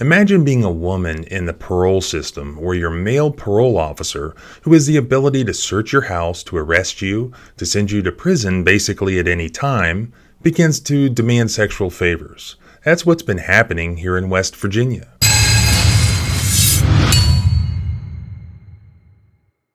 Imagine being a woman in the parole system where your male parole officer, who has the ability to search your house, to arrest you, to send you to prison basically at any time, begins to demand sexual favors. That's what's been happening here in West Virginia.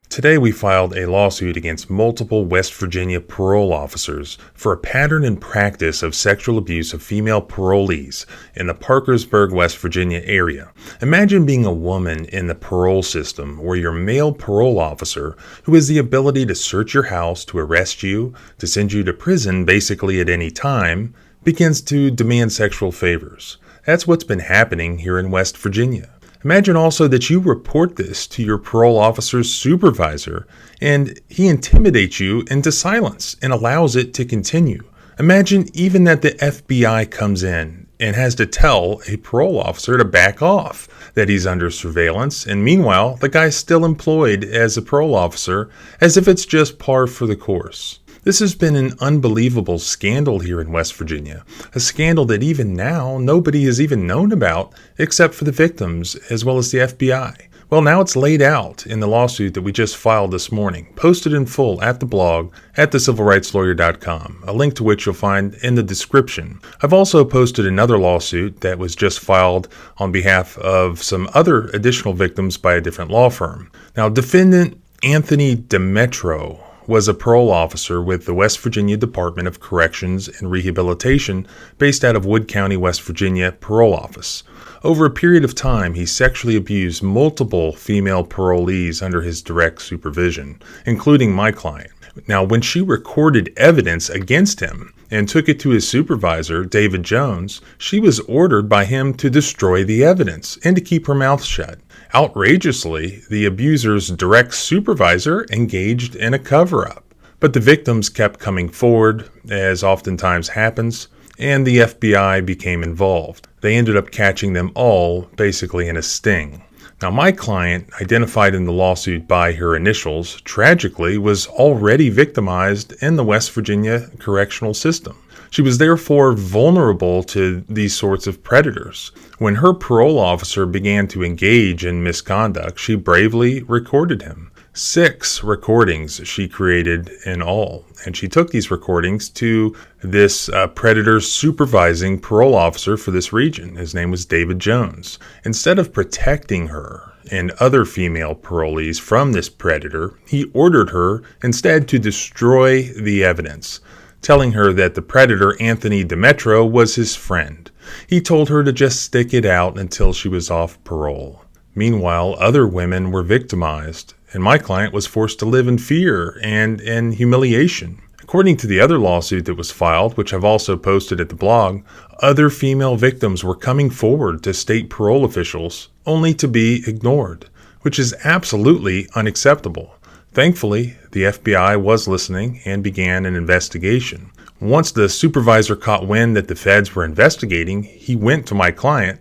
Today we filed a lawsuit against multiple West Virginia parole officers for a pattern and practice of sexual abuse of female parolees in the Parkersburg, West Virginia area. Imagine being a woman in the parole system where your male parole officer, who has the ability to search your house, to arrest you, to send you to prison basically at any time, begins to demand sexual favors. That's what's been happening here in West Virginia. Imagine also that you report this to your parole officer's supervisor and he intimidates you into silence and allows it to continue. Imagine even that the FBI comes in and has to tell a parole officer to back off, that he's under surveillance, and meanwhile the guy's still employed as a parole officer as if it's just par for the course. This has been an unbelievable scandal here in West Virginia, a scandal that even now nobody has even known about except for the victims as well as the FBI. Well, now it's laid out in the lawsuit that we just filed this morning, posted in full at the blog at thecivilrightslawyer.com, a link to which you'll find in the description. I've also posted another lawsuit that was just filed on behalf of some other additional victims by a different law firm. Now, defendant Anthony Demetro was a parole officer with the West Virginia Department of Corrections and Rehabilitation based out of Wood County, West Virginia Parole Office. Over a period of time, he sexually abused multiple female parolees under his direct supervision, including my client. Now, when she recorded evidence against him and took it to his supervisor, David Jones, she was ordered by him to destroy the evidence and to keep her mouth shut. Outrageously, the abuser's direct supervisor engaged in a cover-up. But the victims kept coming forward, as oftentimes happens, and the FBI became involved. They ended up catching them all basically in a sting. Now, my client, identified in the lawsuit by her initials, tragically was already victimized in the West Virginia correctional system. She was therefore vulnerable to these sorts of predators. When her parole officer began to engage in misconduct, she bravely recorded him. 6 recordings she created in all, and she took these recordings to this predator supervising parole officer for this region. His name was David Jones. Instead of protecting her and other female parolees from this predator, he ordered her instead to destroy the evidence, telling her that the predator, Anthony Demetro, was his friend. He told her to just stick it out until she was off parole. Meanwhile, other women were victimized, and my client was forced to live in fear and in humiliation. According to the other lawsuit that was filed, which I've also posted at the blog, other female victims were coming forward to state parole officials only to be ignored, which is absolutely unacceptable. Thankfully, the FBI was listening and began an investigation. Once the supervisor caught wind that the feds were investigating, he went to my client,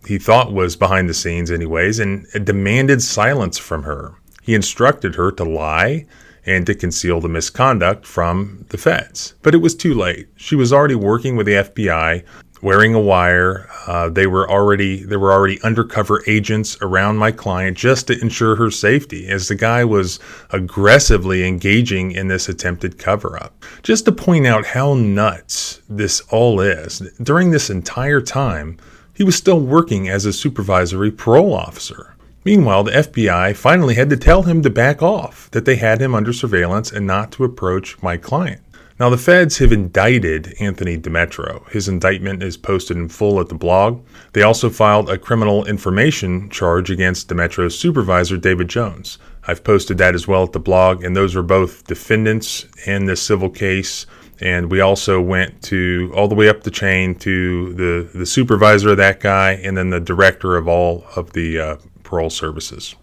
he thought was behind the scenes anyways, and demanded silence from her. He instructed her to lie and to conceal the misconduct from the feds. But it was too late. She was already working with the FBI, wearing a wire. There were already undercover agents around my client just to ensure her safety, as the guy was aggressively engaging in this attempted cover-up. Just to point out how nuts this all is, during this entire time, he was still working as a supervisory parole officer. Meanwhile, the FBI finally had to tell him to back off, that they had him under surveillance and not to approach my client. Now, the feds have indicted Anthony Demetro. His indictment is posted in full at the blog. They also filed a criminal information charge against Demetro's supervisor, David Jones. I've posted that as well at the blog, and those are both defendants in this civil case. And we also went all the way up the chain to the supervisor of that guy and then the director of all of the parole services.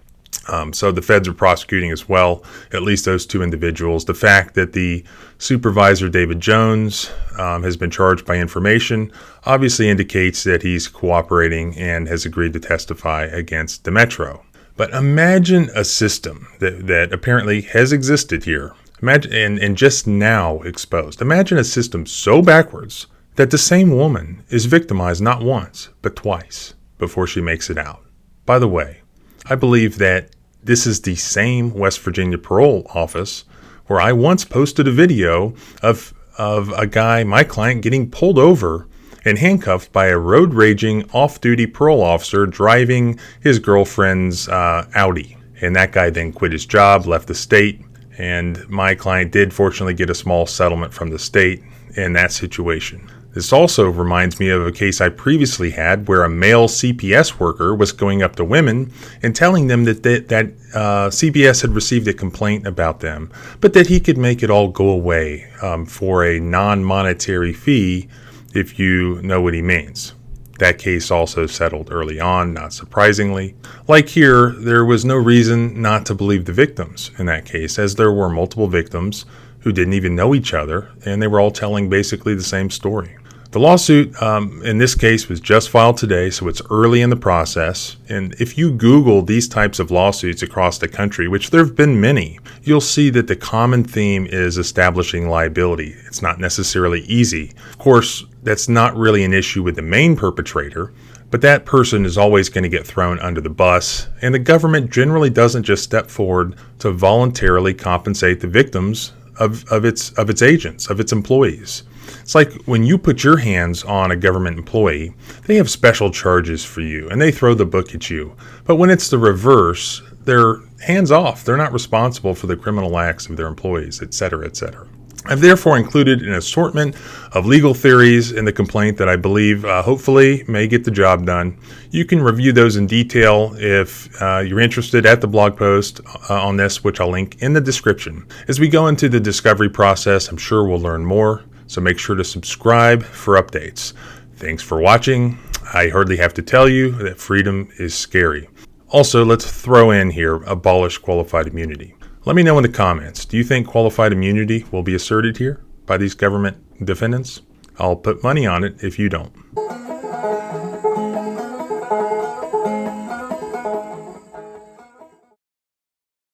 So the feds are prosecuting as well, at least those 2 individuals. The fact that the supervisor, David Jones, has been charged by information obviously indicates that he's cooperating and has agreed to testify against Demetro. But imagine a system that apparently has existed here. Imagine, and just now exposed. Imagine a system so backwards that the same woman is victimized not once, but twice before she makes it out. By the way, I believe that this is the same West Virginia parole office where I once posted a video of a guy, my client, getting pulled over and handcuffed by a road-raging off-duty parole officer driving his girlfriend's Audi. And that guy then quit his job, left the state, and my client did fortunately get a small settlement from the state in that situation. This also reminds me of a case I previously had where a male CPS worker was going up to women and telling them that CPS had received a complaint about them, but that he could make it all go away for a non-monetary fee, if you know what he means. That case also settled early on, not surprisingly. Like here, there was no reason not to believe the victims in that case, as there were multiple victims who didn't even know each other, and they were all telling basically the same story. The lawsuit in this case was just filed today, so it's early in the process. And if you Google these types of lawsuits across the country, which there have been many, you'll see that the common theme is establishing liability. It's not necessarily easy. Of course, that's not really an issue with the main perpetrator, but that person is always going to get thrown under the bus, and the government generally doesn't just step forward to voluntarily compensate the victims of its agents, of its employees. It's like when you put your hands on a government employee, they have special charges for you and they throw the book at you. But when it's the reverse, they're hands off. They're not responsible for the criminal acts of their employees, etc., etc. I've therefore included an assortment of legal theories in the complaint that I believe hopefully may get the job done. You can review those in detail if you're interested at the blog post on this, which I'll link in the description. As we go into the discovery process, I'm sure we'll learn more. So make sure to subscribe for updates. Thanks for watching. I hardly have to tell you that freedom is scary. Also, let's throw in here, abolish qualified immunity. Let me know in the comments, do you think qualified immunity will be asserted here by these government defendants? I'll put money on it if you don't.